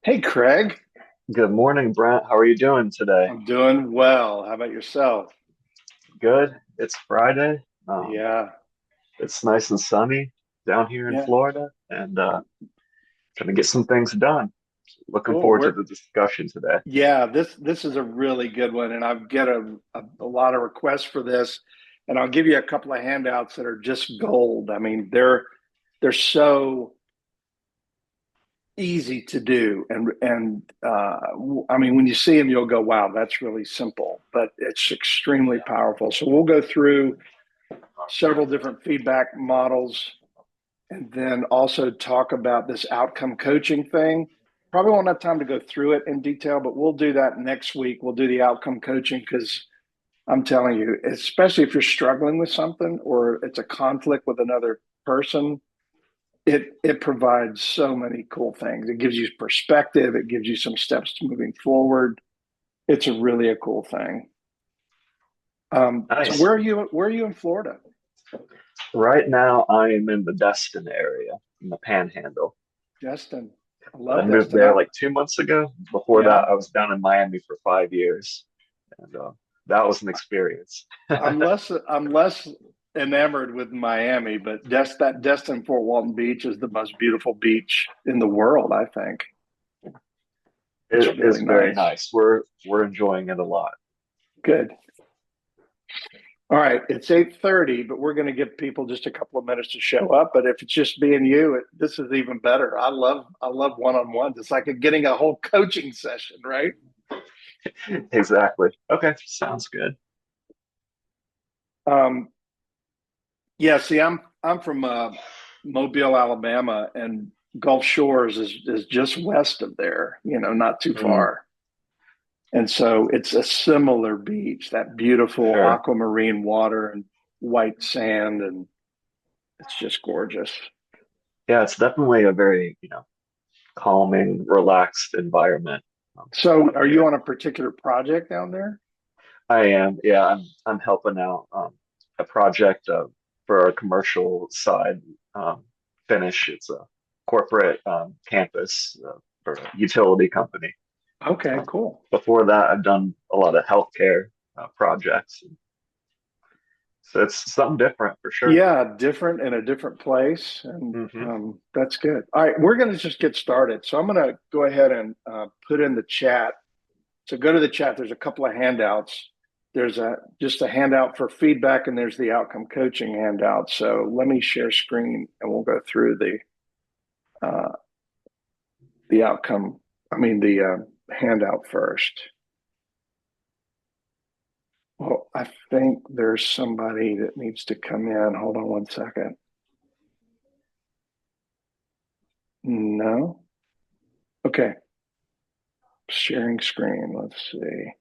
Hey, Craig. Good morning, Brent. How are you doing today? I'm doing well. How about yourself? Good. It's Friday. Yeah, It's nice and sunny down here in yeah, Florida, and trying to get some things done. Looking cool. forward to the discussion today. This is a really good one, and I've get a lot of requests for this, and I'll give you a couple of handouts that are just gold. I mean, they're so easy to do, I mean, when you see them, you'll go, "Wow, that's really simple," but it's extremely powerful. So we'll go through several different feedback models and then also talk about this outcome coaching thing. Probably won't have time to go through it in detail, but we'll do that next week. We'll do the outcome coaching because I'm telling you, especially if you're struggling with something or it's a conflict with another person, it provides so many cool things. It gives you perspective. It gives you some steps to moving forward. It's really a cool thing. So Nice. where are you in Florida? Right now, I am in the Destin area, in the Panhandle. Destin. I I love moved Destin. there like 2 months ago. Before Yeah. that, I was down in Miami for 5 years, and that was an experience. I'm less enamored with Miami, but that Destin Fort Walton Beach is the most beautiful beach in the world, I think. It's It is really very nice. nice. We're enjoying it a lot. Good. All right, it's 8:30, but we're going to give people just a couple of minutes to show up. But if it's just being you, this is even better. I love one-on-ones. It's like getting a whole coaching session, right? Exactly. Okay, sounds good. Um, yeah. See, I'm from Mobile, Alabama, and Gulf Shores is just west of there. Not too Mm, far. And so it's a similar beach, that beautiful sure. aquamarine water and white sand, and it's just gorgeous. Yeah, it's definitely a very, calming, relaxed environment So, down are you here. on a particular project down there? I am, yeah, I'm helping out a project for our commercial side finish. It's a corporate campus for a utility company. Okay, cool. Before that, I've done a lot of healthcare projects. So it's something different for sure. Yeah, different in a different place, and Hmm. that's good. All right, we're going to just get started. So I'm going to go ahead and put in the chat. So go to the chat. There's a couple of handouts. There's a just a handout for feedback, and there's the outcome coaching handout. So let me share screen, and we'll go through uh, the outcome. I mean the handout first. Well, I think there's somebody that needs to come in. Hold on one second. No. Okay. Sharing screen. Let's see.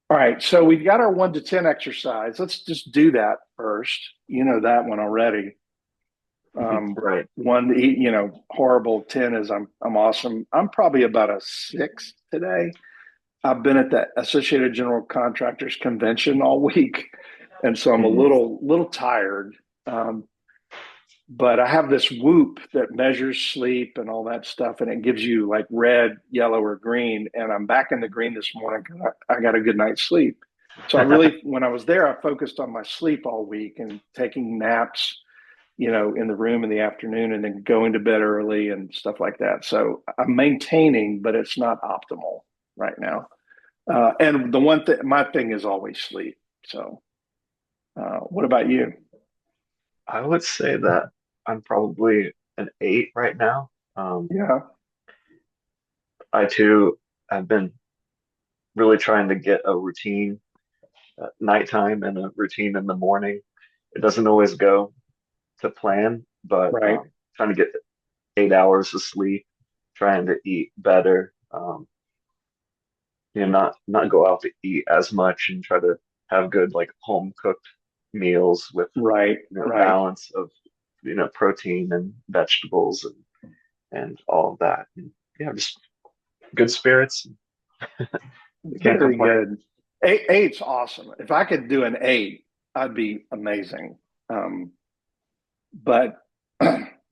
All right. So we've got our 1 to 10 exercise. Let's just do that first. You know that one already. Um, Right. one, horrible. 10 is I'm awesome. I'm probably about a 6 today. I've been at the Associated General Contractors convention all week, and so I'm a Mhm. little tired. Um, but I have this Whoop that measures sleep and all that stuff, and it gives you like red, yellow, or green. And I'm back in the green this morning. I got a good night's sleep. So when I was there, I focused on my sleep all week and taking naps, in the room in the afternoon and then going to bed early and stuff like that. So I'm maintaining, but it's not optimal right now. And the one thing, my thing is always sleep. So, what about you? I would say that I'm probably an 8 right now. Yeah. I too have been really trying to get a routine at nighttime and a routine in the morning. It doesn't always go to plan, but Right. trying to get 8 hours of sleep, trying to eat better, not go out to eat as much and try to have good like home cooked meals with Right. Right. balance of protein and vegetables and all of that. And yeah, just good spirits. You can't Very complain. good. Eight's awesome. If I could do an eight, I'd be amazing. But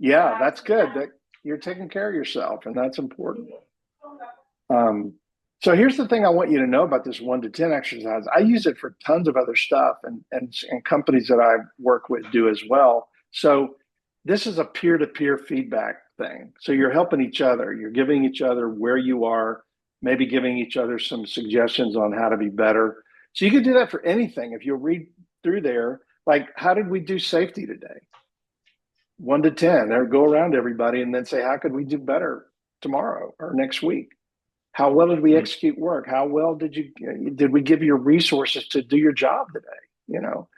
Yeah, that's good. That you're taking care of yourself, and that's important. Um, so here's the thing I want you to know about this 1 to 10 exercise. I use it for tons of other stuff, and companies that I work with do as well. So this is a peer-to-peer feedback thing. So you're helping each other. You're giving each other where you are, maybe giving each other some suggestions on how to be better. So you can do that for anything. If you'll read through there, like how did we do safety today? 1 to 10, or go around everybody and then say, how could we do better tomorrow or next week? How well did we Hmm. execute work? How well did we give you resources to do your job today? You know,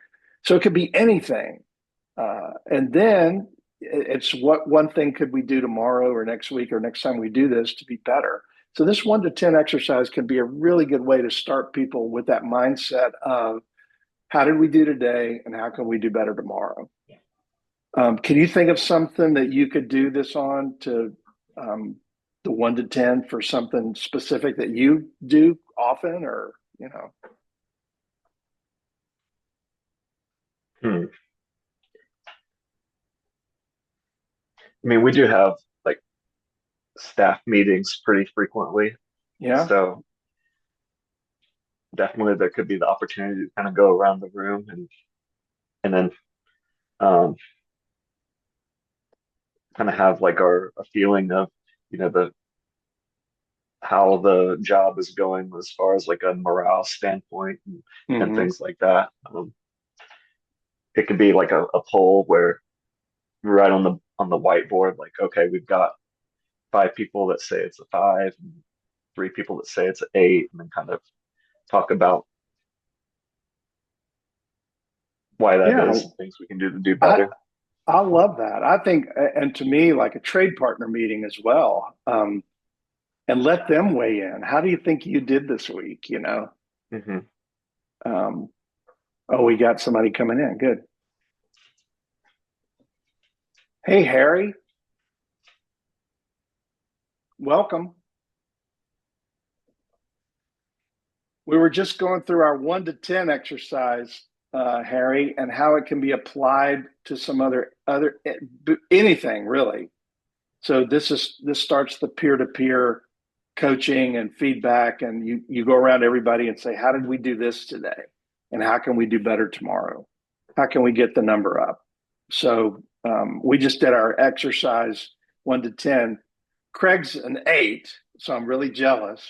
so it could be anything. And then it's what one thing could we do tomorrow or next week or next time we do this to be better. So this 1 to 10 exercise can be a really good way to start people with that mindset of how did we do today and how can we do better tomorrow? Can you think of something that you could do this on to um, the 1 to 10 for something specific that you do often, or you know? Hmm. I mean, we do have like staff meetings pretty frequently, Yeah, so definitely there could be the opportunity to kind of go around the room and then um, kind of have like our a feeling of the how the job is going as far as like a morale standpoint and hmm, things like that. It could be like a poll where right on the whiteboard, like, okay, we've got 5 people that say it's a 5, and 3 people that say it's an 8, and then kind of talk about why that yeah. is and things we can do to do I better. I love that. I think, and to me, like a trade partner meeting as well, and let them weigh in. How do you think you did this week? You know? Hmm. Um, oh, we got somebody coming in. Good. Hey, Harry, welcome. We were just going through our 1 to 10 exercise, Harry, and how it can be applied to some other anything really. So this starts the peer to peer coaching and feedback, and you go around everybody and say, how did we do this today, and how can we do better tomorrow? How can we get the number up? So we just did our exercise 1 to 10. Craig's an 8, so I'm really jealous.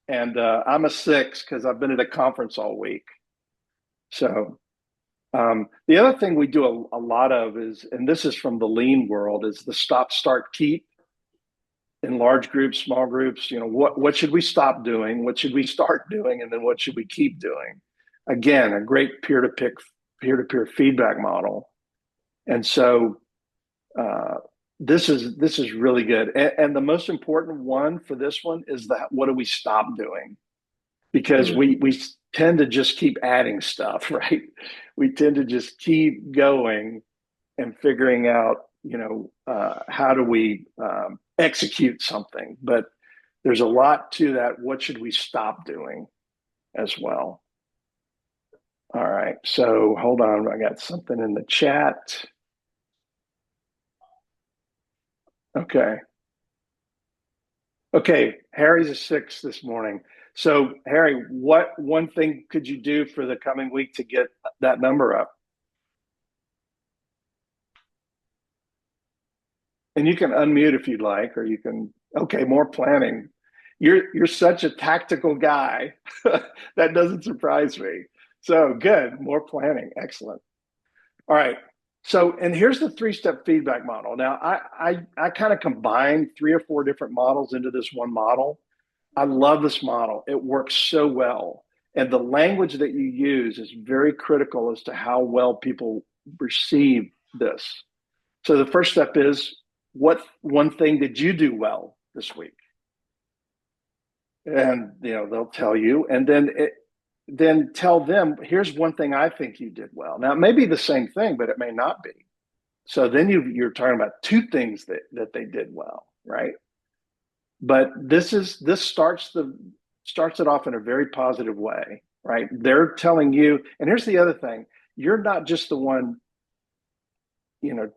And I'm a 6 because I've been at a conference all week. So the other thing we do a lot of is, and this is from the lean world, is the stop, start, keep in large groups, small groups. You know, what should we stop doing? What should we start doing? And then what should we keep doing? Again, a great peer to peer feedback model. And so uh, this is really good. And the most important one for this one is that what do we stop doing? Because Hmm. we tend to just keep adding stuff, right? We tend to just keep going and figuring out, how do we execute something. But there's a lot to that. What should we stop doing as well? All right. So hold on. I got something in the chat. Okay. Okay, Harry's a 6 this morning. So, Harry, what one thing could you do for the coming week to get that number up? And you can unmute if you'd like, or you can. Okay, more planning. You're such a tactical guy. That doesn't surprise me. So good, more planning. Excellent. All right. So, and here's the three-step feedback model. Now, I kind of combined 3 or 4 different models into this one model. I love this model. It works so well. And the language that you use is very critical as to how well people receive this. So the first step is, what one thing did you do well this week? And they'll tell you, and then tell them, here's one thing I think you did well. Now it may be the same thing, but it may not be. So then you're talking about 2 things that they did well, right? But this starts it off in a very positive way, right? They're telling you, and here's the other thing: you're not just the one, you know,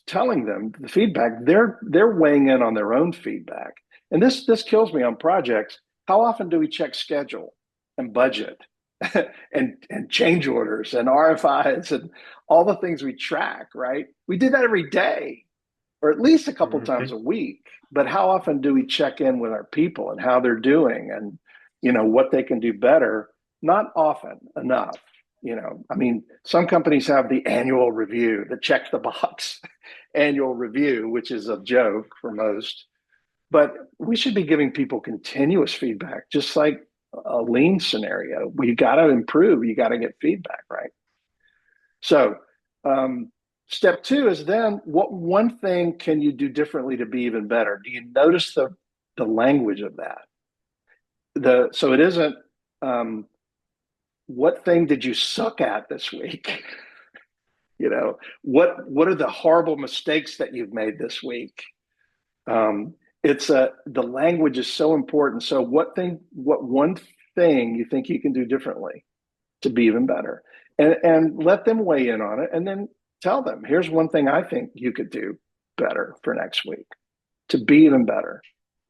telling them the feedback, they're weighing in on their own feedback. And this kills me on projects. How often do we check schedule and budget and change orders and RFIs and all the things we track, right? We do that every day or at least a couple times Mhm. a week. But how often do we check in with our people and how they're doing and what they can do better? Not often enough. I mean, some companies have the annual review, the check the box annual review, which is a joke for most. But we should be giving people continuous feedback, just like a lean scenario. We got to improve. You got to get feedback, right? So, step two is then what one thing can you do differently to be even better? Do you notice the language of that? So it isn't what thing did you suck at this week? What are the horrible mistakes that you've made this week? It's the language is so important. So what one thing you think you can do differently to be even better? And let them weigh in on it and then tell them, here's one thing I think you could do better for next week to be even better,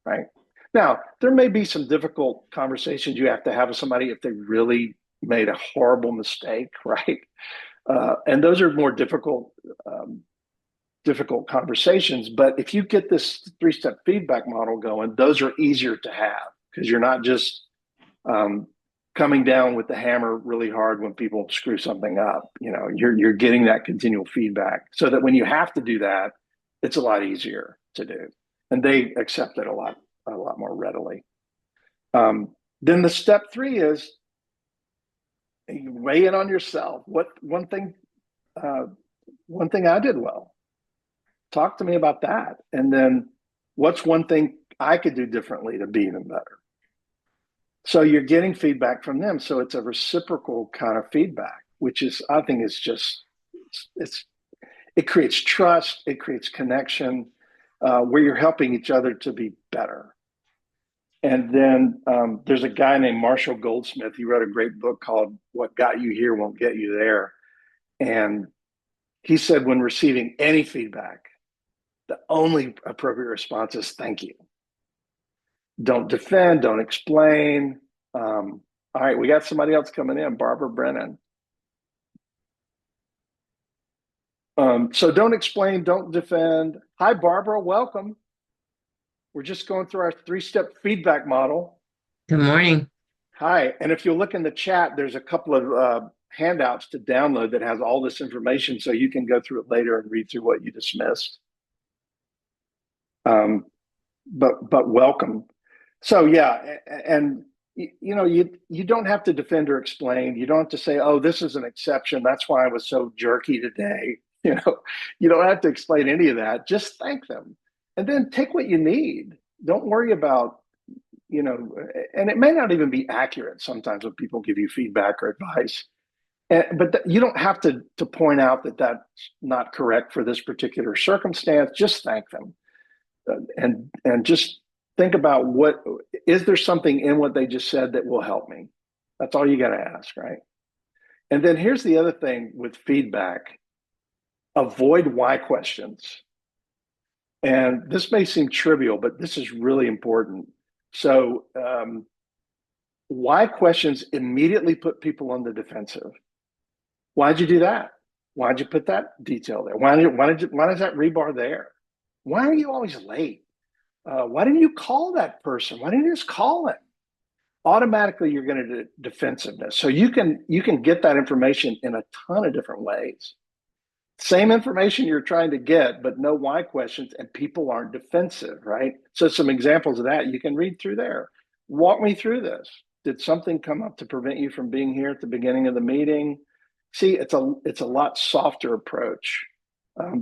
right? Now, there may be some difficult conversations you have to have with somebody if they really made a horrible mistake, right? And those are more difficult conversations. But if you get this three-step feedback model going, those are easier to have because you're not just coming down with the hammer really hard when people screw something up. You're getting that continual feedback so that when you have to do that, it's a lot easier to do, and they accept it a lot more readily. Then the step three is you weigh in on yourself. What one thing I did well? Talk to me about that. And then what's one thing I could do differently to be even better? So you're getting feedback from them. So it's a reciprocal kind of feedback, which is, I think, is just, it creates trust, it creates connection, where you're helping each other to be better. And then there's a guy named Marshall Goldsmith. He wrote a great book called What Got You Here Won't Get You There. And he said, when receiving any feedback, the only appropriate response is thank you. Don't defend, don't explain. All right, we got somebody else coming in, Barbara Brennan. So don't explain, don't defend. Hi, Barbara, welcome. We're just going through our three-step feedback model. Good morning. Hi, and if you look in the chat, there's a couple of handouts to download that has all this information so you can go through it later and read through what you dismissed. But welcome. So yeah, and you don't have to defend or explain. You don't have to say, oh, this is an exception. That's why I was so jerky today. You don't have to explain any of that. Just thank them. And then take what you need. Don't worry about, and it may not even be accurate sometimes when people give you feedback or advice. But you don't have to point out that that's not correct for this particular circumstance. Just thank them. And just think about what is there something in what they just said that will help me. That's all you got to ask, right? And then here's the other thing with feedback: avoid why questions. And this may seem trivial, but this is really important. So why questions immediately put people on the defensive. Why'd you do that? Why'd you put that detail there? Why is that rebar there? Why are you always late? Why didn't you call that person? Why didn't you just call him? Automatically, you're going to defensiveness. So you can get that information in a ton of different ways. Same information you're trying to get, but no why questions, and people aren't defensive, right? So some examples of that you can read through there. Walk me through this. Did something come up to prevent you from being here at the beginning of the meeting? See, it's a lot softer approach.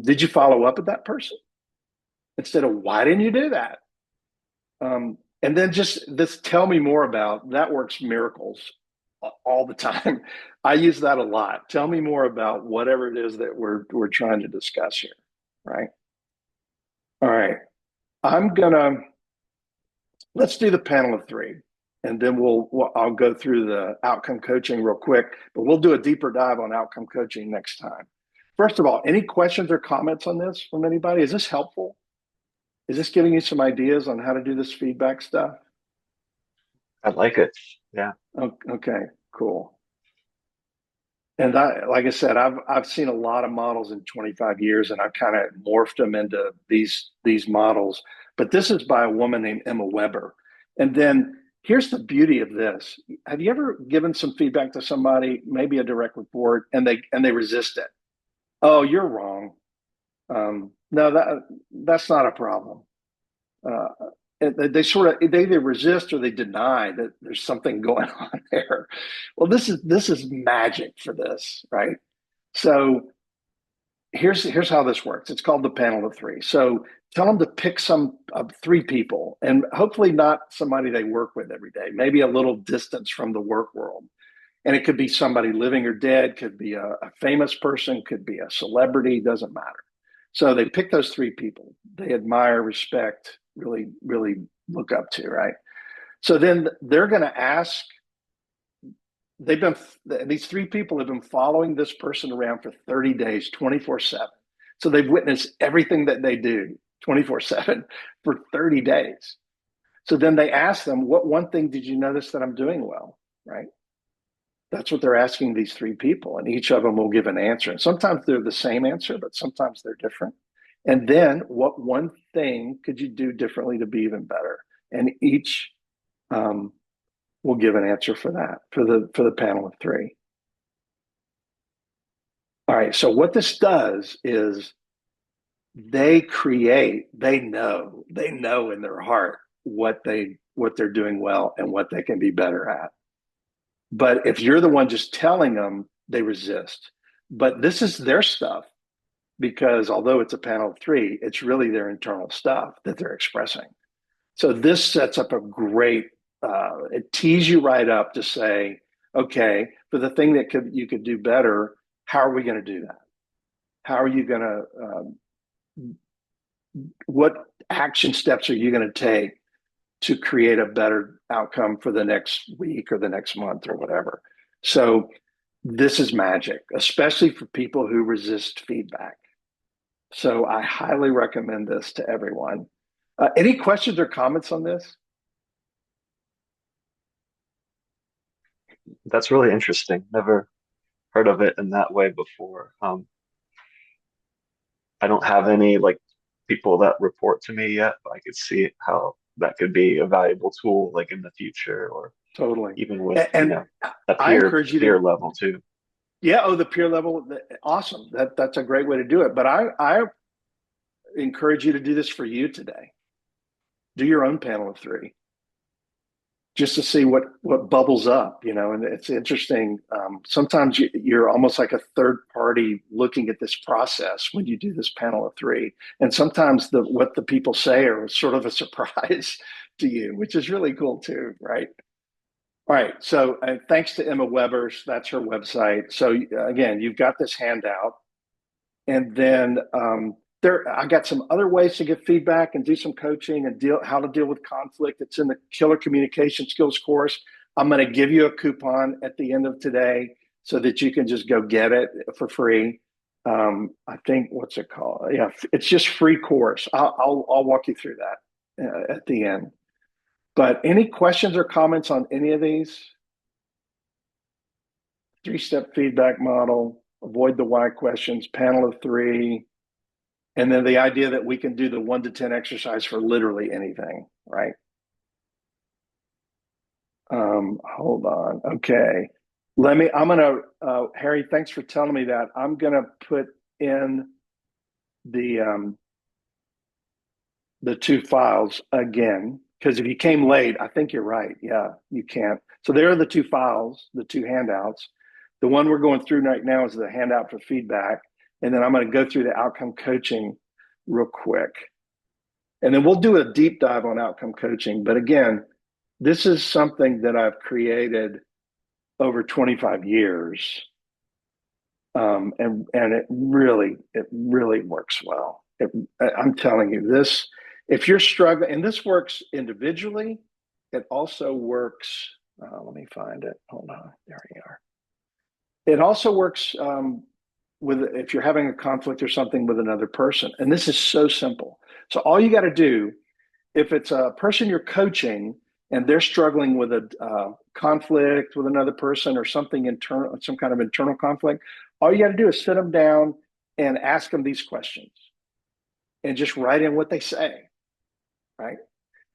Did you follow up with that person? Instead of why didn't you do that? And then just this tell me more about that works miracles all the time. I use that a lot. Tell me more about whatever it is that we're trying to discuss here, right? All right. Let's do the panel of three, and then I'll go through the outcome coaching real quick, but we'll do a deeper dive on outcome coaching next time. First of all, any questions or comments on this from anybody? Is this helpful? Is this giving you some ideas on how to do this feedback stuff? I like it. Yeah. Okay, cool. And like I said, I've seen a lot of models in 25 years, and I've kind of morphed them into these models. But this is by a woman named Emma Weber. And then here's the beauty of this. Have you ever given some feedback to somebody, maybe a direct report, and they resist it? Oh, you're wrong. No, that's not a problem. Uh, they sort of they either resist or they deny that there's something going on there. Well, this is magic for this, right? So here's how this works. It's called the panel of three. So tell them to pick some three people, and hopefully not somebody they work with every day. Maybe a little distance from the work world, and it could be somebody living or dead. Could be a famous person. Could be a celebrity. Doesn't matter. So they pick those three people they admire, respect, really look up to, right? So then they're going to ask. They've been these three people have been following this person around for 30 days, 24/7. So they've witnessed everything that they do 24/7 for 30 days. So then they ask them, what one thing did you notice that I'm doing well? Right? That's what they're asking these three people, and each of them will give an answer. And sometimes they're the same answer, but sometimes they're different. And then, what one thing could you do differently to be even better? And each um, will give an answer for that for the panel of three. All right. So what this does is they know in their heart what they're doing well and what they can be better at. But if you're the one just telling them, they resist. But this is their stuff because although it's a panel of three, it's really their internal stuff that they're expressing. So this sets up a great, it tees you right up to say, okay, for the thing that you could do better, how are we going to do that? How are you going to, what action steps are you going to take to create a better outcome for the next week or the next month or whatever? So this is magic, especially for people who resist feedback. So I highly recommend this to everyone. Any questions or comments on this? That's really interesting. Never heard of it in that way before. I don't have any like people that report to me yet, but I could see how that could be a valuable tool like in the future or Totally. even with, And a I encourage you to, peer level too. yeah, oh, the peer level, awesome. That's a great way to do it. But I encourage you to do this for you today. Do your own panel of three just to see what bubbles up, and it's interesting. Sometimes you're almost like a third party looking at this process when you do this panel of three. And sometimes what the people say are sort of a surprise to you, which is really cool too, right? All right. So thanks to Emma Weber's, that's her website. So again, you've got this handout, and then I got some other ways to get feedback and do some coaching and how to deal with conflict. It's in the Killer Communication Skills course. I'm going to give you a coupon at the end of today so that you can just go get it for free. I think what's it called? Yeah, it's just free course. I'll walk you through that at the end. But any questions or comments on any of these? Three-step feedback model, avoid the why questions, panel of three, and then the idea that we can do the 1 to 10 exercise for literally anything, right? Hold on. Okay. Harry, thanks for telling me that. I'm going to put in the two files again, because if you came late, I think you're right. Yeah, you can't. So there are the two files, the two handouts. The one we're going through right now is the handout for feedback. And then I'm going to go through the outcome coaching real quick. And then we'll do a deep dive on outcome coaching. But again, this is something that I've created over 25 years. And it really works well. I'm telling you this, if you're struggling, and this works individually, it also works. Let me find it. Hold on. There we are. It also works if you're having a conflict or something with another person, and this is so simple. So all you got to do, if it's a person you're coaching and they're struggling with a conflict with another person or something internal, some kind of internal conflict, all you got to do is sit them down and ask them these questions and just write in what they say, right?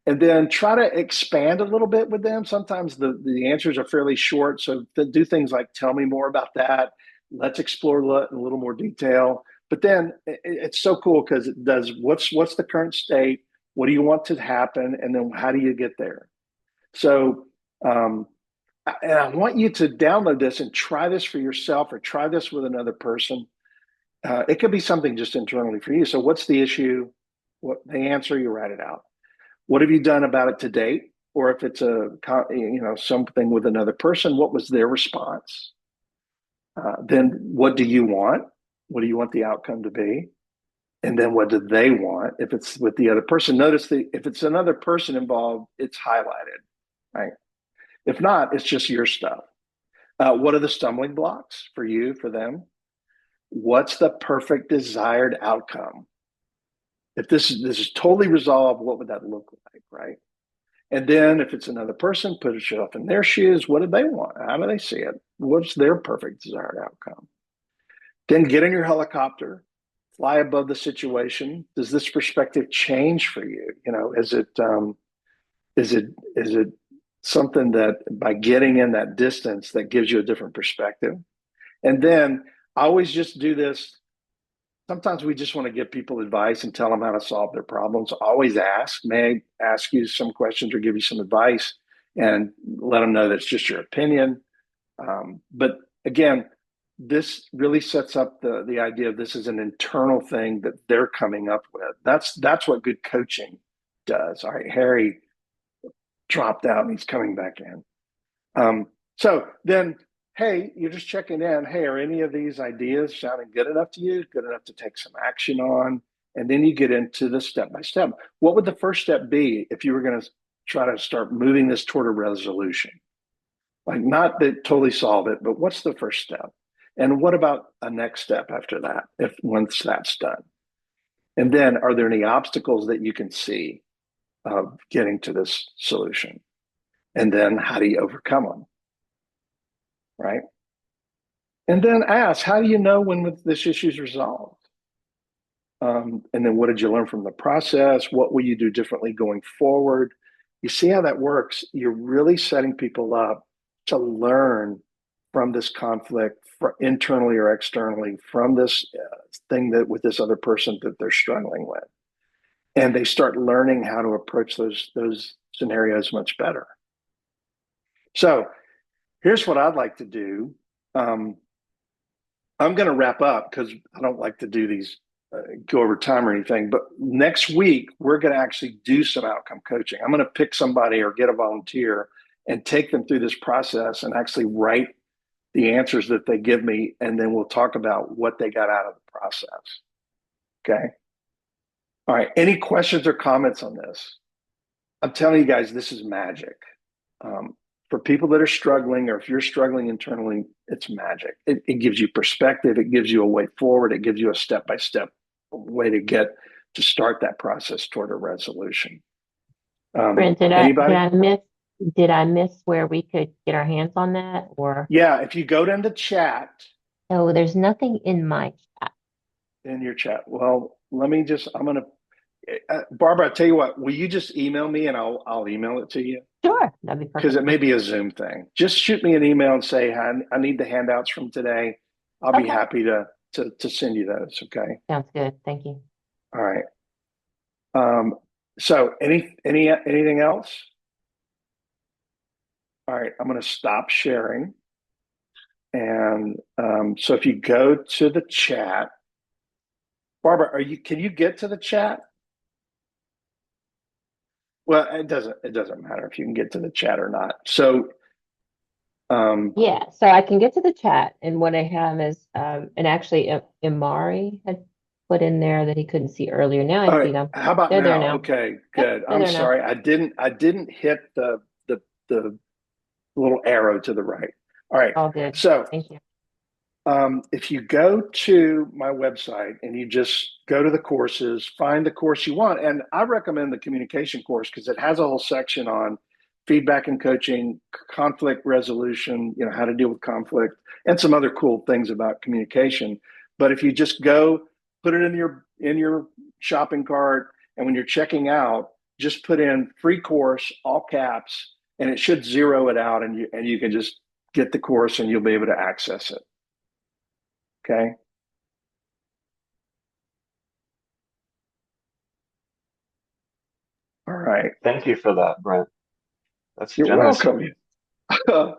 And then try to expand a little bit with them. Sometimes the answers are fairly short. So do things like, tell me more about that. Let's explore in a little more detail. But then it's so cool because it does what's the current state? What do you want to happen? And then how do you get there? So, and I want you to download this and try this for yourself or try this with another person. It could be something just internally for you. So what's the issue? What the answer, you write it out. What have you done about it to date? Or if it's something with another person, what was their response? Then what do you want? What do you want the outcome to be? And then what do they want? If it's with the other person, notice if it's another person involved, it's highlighted, right? If not, it's just your stuff. What are the stumbling blocks for you, for them? What's the perfect desired outcome? If this is totally resolved, what would that look like, right? And then if it's another person, put yourself in their shoes. What do they want? How do they see it? What's their perfect desired outcome? Then get in your helicopter, fly above the situation. Does this perspective change for you? Is it something that by getting in that distance that gives you a different perspective? And then I always just do this. Sometimes we just want to give people advice and tell them how to solve their problems. Always ask. May I ask you some questions or give you some advice, and let them know that it's just your opinion. But again, this really sets up the idea of this is an internal thing that they're coming up with. That's what good coaching does. All right, Harry dropped out and he's coming back in. So then, hey, you're just checking in. Hey, are any of these ideas sounding good enough to you? Good enough to take some action on? And then you get into the step by step. What would the first step be if you were going to try to start moving this toward a resolution? Like, not that totally solve it, but what's the first step? And what about a next step after that, if once that's done? And then are there any obstacles that you can see of getting to this solution? And then how do you overcome them? Right? And then ask, how do you know when this issue is resolved? And then what did you learn from the process? What will you do differently going forward? You see how that works? You're really setting people up to learn from this conflict, internally or externally, from this thing that with this other person that they're struggling with. And they start learning how to approach those scenarios much better. So here's what I'd like to do. I'm going to wrap up because I don't like to do these, go over time or anything. But next week, we're going to actually do some outcome coaching. I'm going to pick somebody or get a volunteer and take them through this process and actually write the answers that they give me. And then we'll talk about what they got out of the process. Okay. All right. Any questions or comments on this? I'm telling you guys, this is magic. For people that are struggling, or if you're struggling internally, it's magic. It gives you perspective. It gives you a way forward. It gives you a step-by-step way to start that process toward a resolution. Brent, Anybody? did I miss where we could get our hands on that? Or Yeah, if you go down the chat. oh, there's nothing in my chat. In your chat. Well, I'm going to, Barbara, I'll tell you what, will you just email me and I'll email it to you? Sure, that'd be perfect. Because it may be a Zoom thing. Just shoot me an email and say, I need the handouts from today. I'll be happy to send you those. Okay. Sounds good. Thank you. All right. So anything else? All right. I'm going to stop sharing. And so if you go to the chat, Barbara, can you get to the chat? Well, it doesn't matter if you can get to the chat or not. So yeah, so I can get to the chat, and what I have is and actually Imari had put in there that he couldn't see earlier. Now I see them. How about They're now? there now. Okay, Yep, good. I'm sorry. I didn't hit the little arrow to the right. All right. All good. So Thank you. If you go to my website and you just go to the courses, find the course you want. And I recommend the communication course because it has a whole section on feedback and coaching, conflict resolution, how to deal with conflict, and some other cool things about communication. But if you just go put it in your shopping cart, and when you're checking out, just put in free course, all caps, and it should zero it out, and you can just get the course and you'll be able to access it. Okay. All right. Thank you for that, Brent. That's You're generous of welcome. you.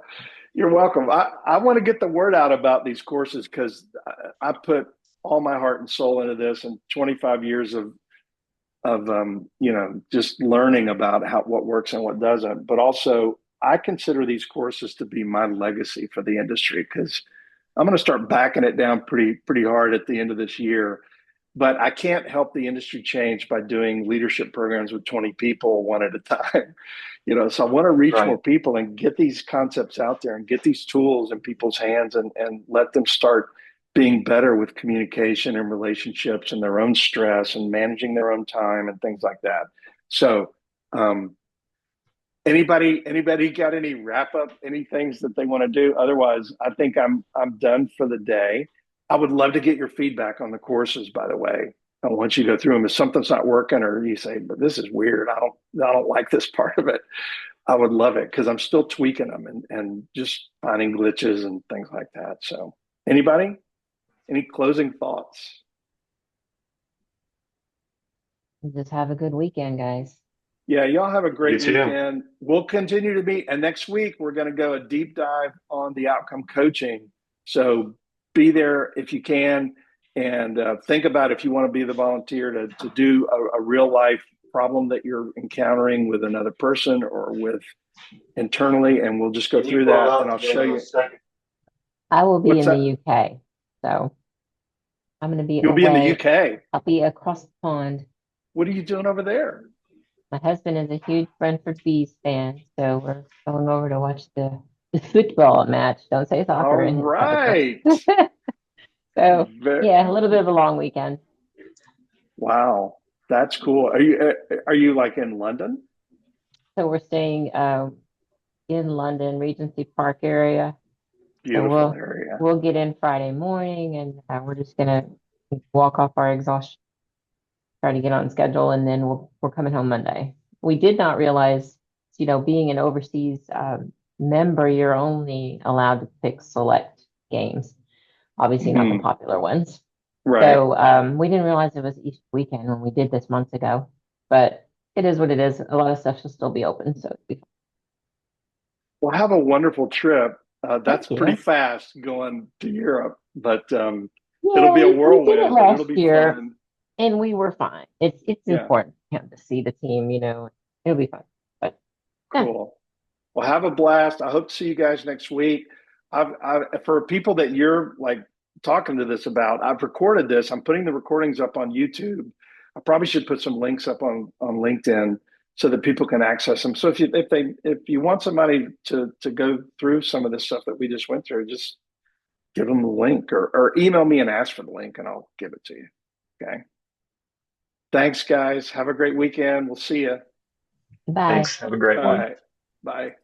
You're welcome. I want to get the word out about these courses because I put all my heart and soul into this, and 25 years of just learning about what works and what doesn't. But also, I consider these courses to be my legacy for the industry because I'm going to start backing it down pretty hard at the end of this year. But I can't help the industry change by doing leadership programs with 20 people one at a time. So I want to reach Right. more people and get these concepts out there and get these tools in people's hands and let them start being better with communication and relationships and their own stress and managing their own time and things like that. So, anybody got any wrap up, any things that they want to do? Otherwise, I think I'm done for the day. I would love to get your feedback on the courses, by the way. And once you go through them, if something's not working or you say, but this is weird, I don't like this part of it, I would love it because I'm still tweaking them and just finding glitches and things like that. So anybody? Any closing thoughts? Just have a good weekend, guys. Yeah, y'all have a You great too. weekend. We'll continue to meet. And next week, we're going to go a deep dive on the outcome coaching. So be there if you can. And think about if you want to be the volunteer to do a real life problem that you're encountering with another person or with internally. And we'll just go Can you through pull that out and I'll the show you. second? I will be What's in the that? UK, so I'm going to be You'll be in the away. UK. I'll be across the pond. What are you doing over there? My husband is a huge Brentford Bees fan, so we're going over to watch the football match. Don't say All soccer in his article. right. So Very, yeah, a little bit of a long weekend. wow. That's cool. Are you like in London? So we're staying in London, Regency Park area. So Beautiful area. we'll get in Friday morning, and we're just gonna walk off our exhaustion, try to get on schedule, and then we're coming home Monday. We did not realize, being an overseas member, you're only allowed to pick select games, obviously not the Mhm. popular ones. Right. So we didn't realize it was Easter weekend when we did this months ago, but it is what it is. A lot of stuff will still be open, so it'll be fun. Well, have a wonderful trip. That's Thank pretty you. fast going to Europe, but it'll Yeah, be a we did it whirlwind, but it'll last be year, fun. and we were fine. It's Yeah, important for him to see the team, it'll be fun. But yeah, cool. Well, have a blast. I hope to see you guys next week. For people that you're like talking to this about, I've recorded this. I'm putting the recordings up on YouTube. I probably should put some links up on LinkedIn so that people can access them. So if you want somebody to go through some of this stuff that we just went through, just give them the link or email me and ask for the link and I'll give it to you. Okay. Thanks, guys. Have a great weekend. We'll see you. bye. Thanks. Have a great All one. right. Bye.